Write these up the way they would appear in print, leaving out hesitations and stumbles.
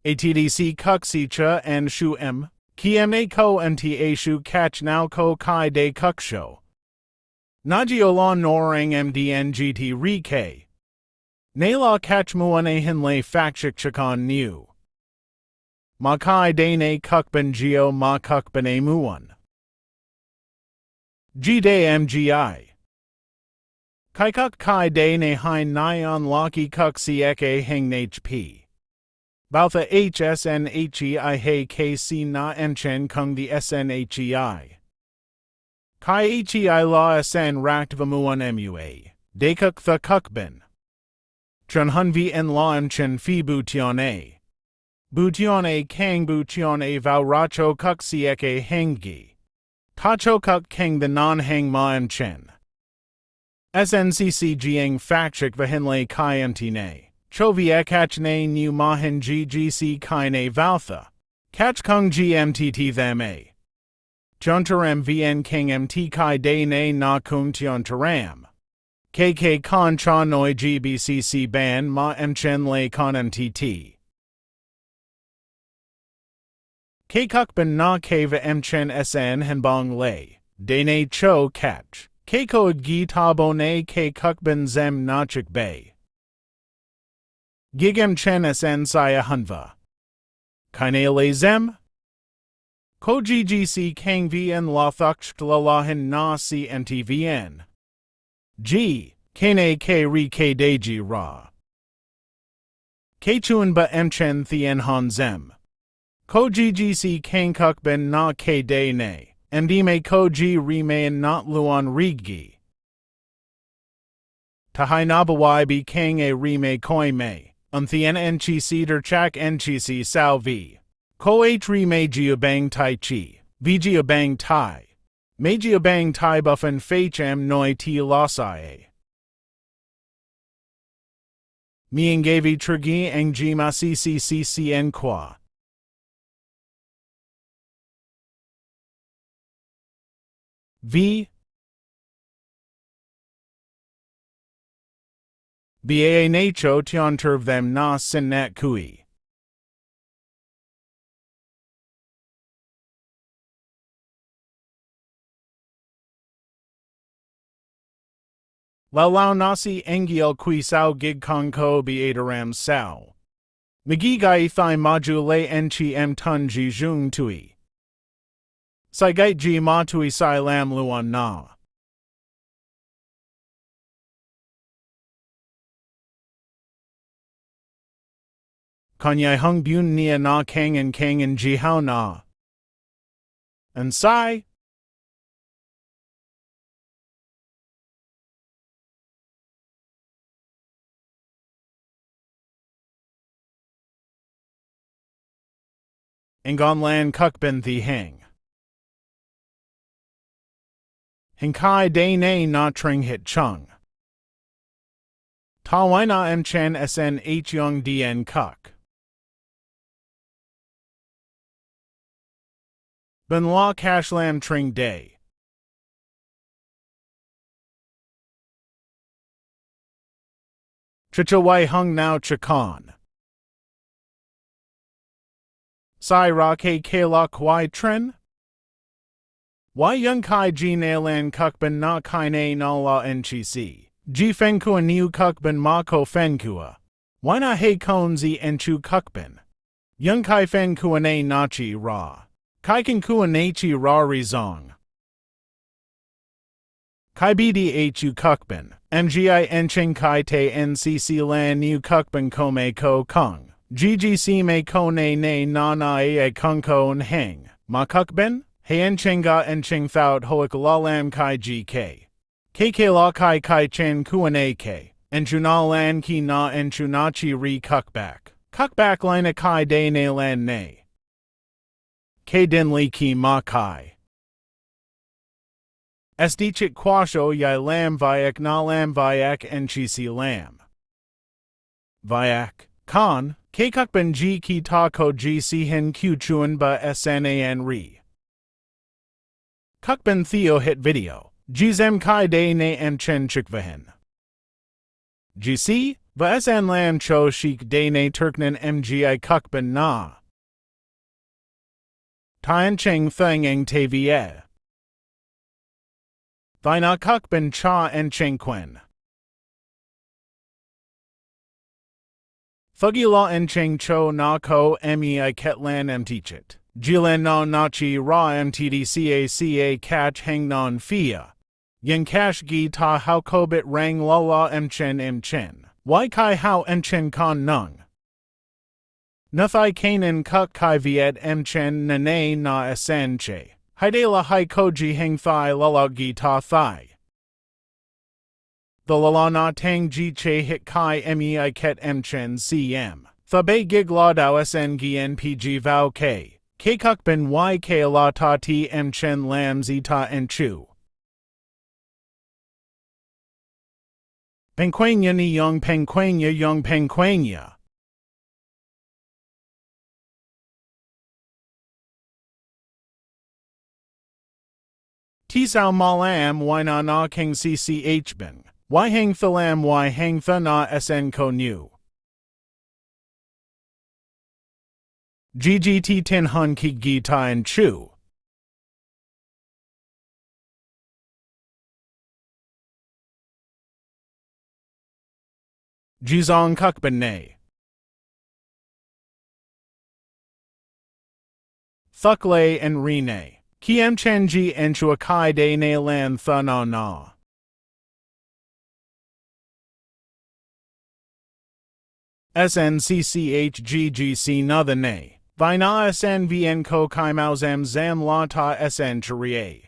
ATDC kuksicha and shu m, kiemne ko nta shu kach now ko kai de kuksho. Nagiolon norang mdngt re Nala kach muane hinle fakshik chakon new. Makai dane kukban geo ma kukban muan. G de mgi. Kaikuk kai dane hein nyan laki kuksi eke heng hp. Baltha hsnhei he kc na enchen kung the snhei. Kai hei la sn raktvamuan mua. Dekuk the kukban. Chunhun vi en la enchen fi butione. Butione kang butione vau racho kuksi eke hengi. Tacho kuk keng the non hang ma enchen. SNCC jiang fakchik vahinle kai antine. Chovi ekachne new mahin ggc kaine valtha. Kach kung gmtt them a. Chontaram vn king mt kai de ne na kung tiontaram. KK con cha noi gbcc ban ma mchen le con mtt. Kukban na kava mchen sn henbong le. De ne cho kach. Keiko gi tabone ke kukban zem nachik bay. Gigem chen sn saya hunva. Kaine le zem? Ko ggc kang vn la thuksht la lahin na cntvn. G. Kane k ri k deji ra. Kchuan ba mchen thien han zem. Ko ggc kang kukban na k de ne. Mdme ko ji remain not luan riggi. Tahai nabawai bi kang a reme koi me, thien enchi cedar chak enchi si sao vi. Ko h reme jiubang tai chi, vi jiubang tai. Me jiubang tai buffen fachem noi ti losae. Miengavi trigi ang jima cccn qua. V. Baa nacho tionterv them na sinnat kui. Lao nasi engiel kui sao gig kong ko beadaram sao. Magigai thai maju le enchi m tun ji jung tui. Saigait ji ma tui sai lam luan na. Kanyai hung bun nia na kang and ji hao na. And sai? Ngon lan kukben the hang. Hinkai de ne na tring hit chung. Ta wai na m chan sn h young dn kuk. Ben la cash lam tring day. Chicha wai hung now chakon. Sai ra ke la kwai tren? Why young kai ji nalan kukban na kaine na la nchi ji fenkua niu kukban ma ko fenkua. Why na he konzi enchu kukban? Young kai fenkua ne nachi ra. Kai kenkua nachi ra rizong. Kai bdhu kukban. Mgi encheng kai te ncc lan niu kukban kome ko kung. Ggc me ko ne na na e kung ko en heng. Ma kukban? Hean chenga en cheng thout hoik la lam kai gk. Kk la kai chen kuan ak. En chuna lan ki na en chunachi ri kukbak. Kukbak lina kai de ne lan ne. K din li ki ma kai. Sdichik kwasho yai lam vayak na lam vayak en chi si lam. Vayak. Kan, k kukban ji ki ta ko ji si hin q chuan ba snan ri. Kukban Theo hit video. Jizem kai de ne em chen chikvahin. GC, Vasan lam cho shik dane Turknen mgi kukban na. Tian cheng thang tavie. Thina kukban cha en cheng quen. Thugi la en cheng cho na ko mei ketlan mtichit. Jilan na nachi ra mtdcaca catch hang non fia. Yen cash gi ta how kobit rang la la mchen. Why kai how enchen con nung. Nuthai kanan kuk kai viet mchen nane na asan che. Haide la hai koji hang thai la gi ta thai. The la na tang ji che hit kai mei ket mchen cm. Thabe gig la dao sn gi npg vau k. K kuk ben y k la ta ti mchen lam zita en chu. Penquania ni young penquania. Tisao malam y na king cch ben. Y hang thalam y hang tha na sn ko nu. Ggt tin hun ki gi ta en chu. Jizong kuk ben ne. Thuk lay en rene. Kiem chen ji en chua kai de ne lan tha na na. SNCCHGGC na the ne. Vina SNVN ko kai mao zam la ta SN chirie.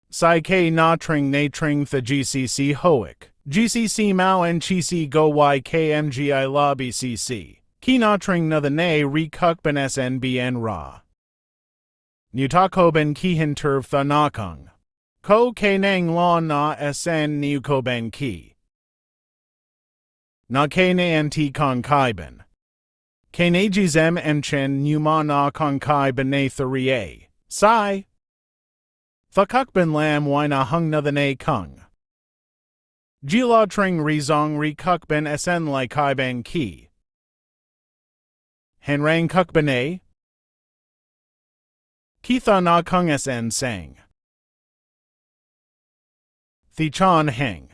Sai k na tring ne tring the GCC hoik. GCC mao en chi si go ykmgi la bcc. Ki na tring na the ne re kuk ben SNBN ra. Nutako ben kihin turv tha nakung. Ko ke nang la na SN niu ko ben ki. Na ke ne nt con kai ben. Ke ne jizem mchen nu ma na con kai ben ne thurie. Sai. Tha kuk ben lam y na hung na the ne kung. Jila tring rizong re kuk ben SN lai kai ben ki. Henrang kuk ben a. Kitha na kung SN sang. Thi chan heng.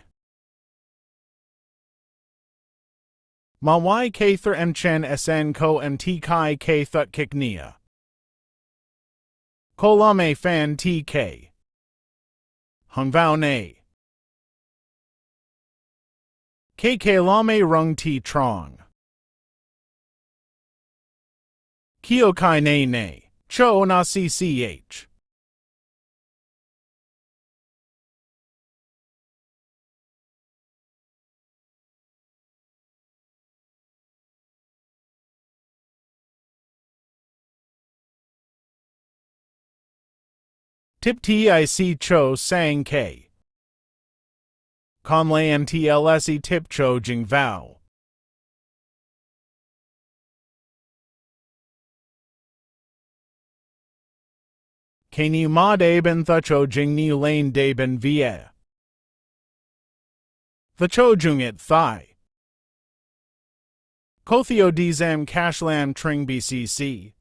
Ma y k thur mchen SN ko mt kai k thut kiknia. Ko lame fan tk. Hung vau ne. KK lame rung ti trong. Kio kai ne ne. Cho na cch. Tip tic cho sang k. Conlay mtlse tip cho jing vau. Kani ma daben the cho jing ni lane daben vie. The cho jung it thai. Kothio dzam kashlam tring bcc.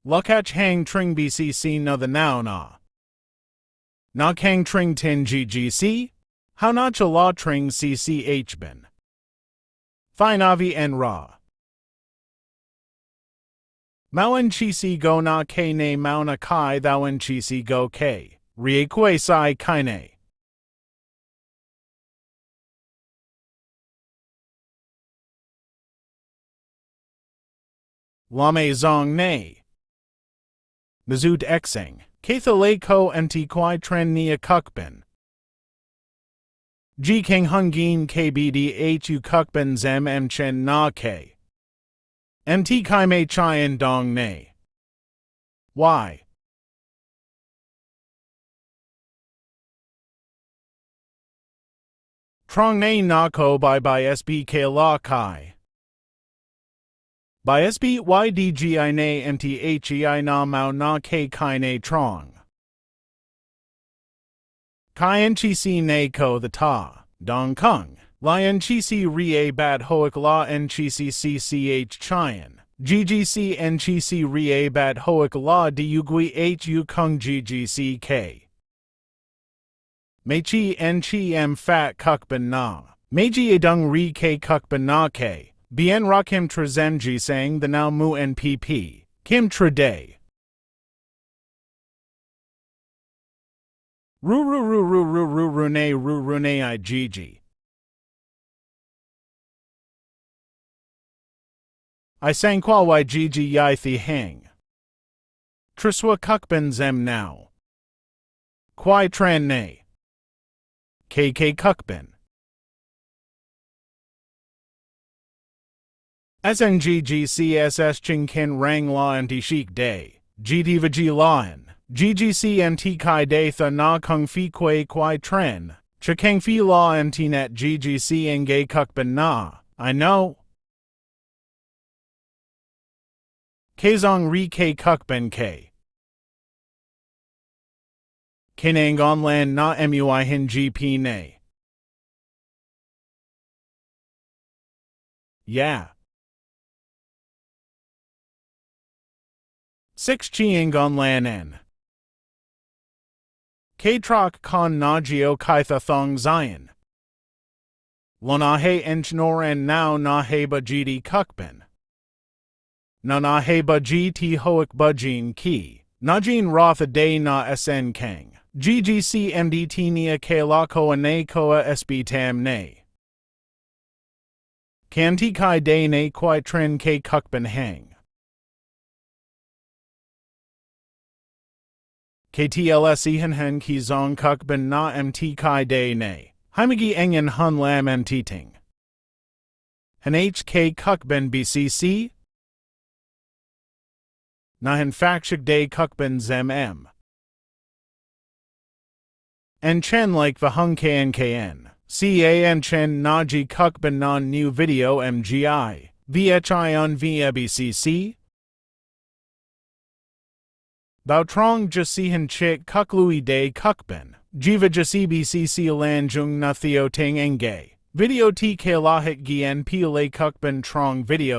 Lukach hang tring bcc na the now na. Na kang tring tin ggc? How na cha la tring cch ben. Fine avi en ra. Mauen chi si go na ke ne mau na kai thou chi si go ke. Rie kwe sai kai ne. Lame zong ne. Nazut exeng. Katha le ko mt kwai tren nia kukben. Ji king hungin kbd hu kukben zem mchen na ke. Mt kai me chayan dong ne. Y. Trong ne na ko by sb ke la kai. By sb ydgi ne mthei na mau na ke kai ne trong. Kai en chi si ne ko the ta, dong kung. La nchisi rie bat hoik la nchisi cch chayan. GGC nchisi rie bat hoik la diugui hu kung ggck. Mechi nchi m fat kukban na. Meiji edung ri ke kukban na ke. Bien ra kim trezenji sang the now mu npp. Kim trade. Rune I gg. I sang kwa ygg yi thi hang. Triswa kukban zem now. Kwai tran ne. KK kukban. SNGGCSS Ching Ken Rang La Anti Shik Day. GDVG Laen. GGC Anti Kai Day Tha Na Kung Fi Kwai Kwai Tren. Chakang Fi La Anti Net GGC Ngay Kukban Na. I know. Kazong Ri K Kukban K. Kinang On Lan Na Mui Hin GP Ne. Yeah. 6 Chiang On Lan N. K-Trok Kon Najio Kaitha Thong Zion. Lonahe Enchnor and Now Naheba GD Kukban. Nanaheba GT Hoik Bujin Ki. Najin Rotha Day Na SN Kang. GGC MDT Nia Kalako Ane Koa SB Tam Ne. Kanti Kai Day Ne Kwai Tren K Kukban Hang. KTLS Ihan Hen Ki Zong Kukban Na MT Kai Day Ne. Heimagi Engen Hun Lam MT Ting. Han HK Kukban BCC. Nahan Fakshik Day Kukban Zem M. En Chen like the Hung KNKN. CAN Chen Naji Kukban Non New Video MGI. VHI on via BCC. Bao Trong Jasihan Chik Kuklui Day Kukban. Jiva Jasi BCC Lan Jung Na Theo Ting Engay. Video T K Lahit Gien Pile Kukban Trong Video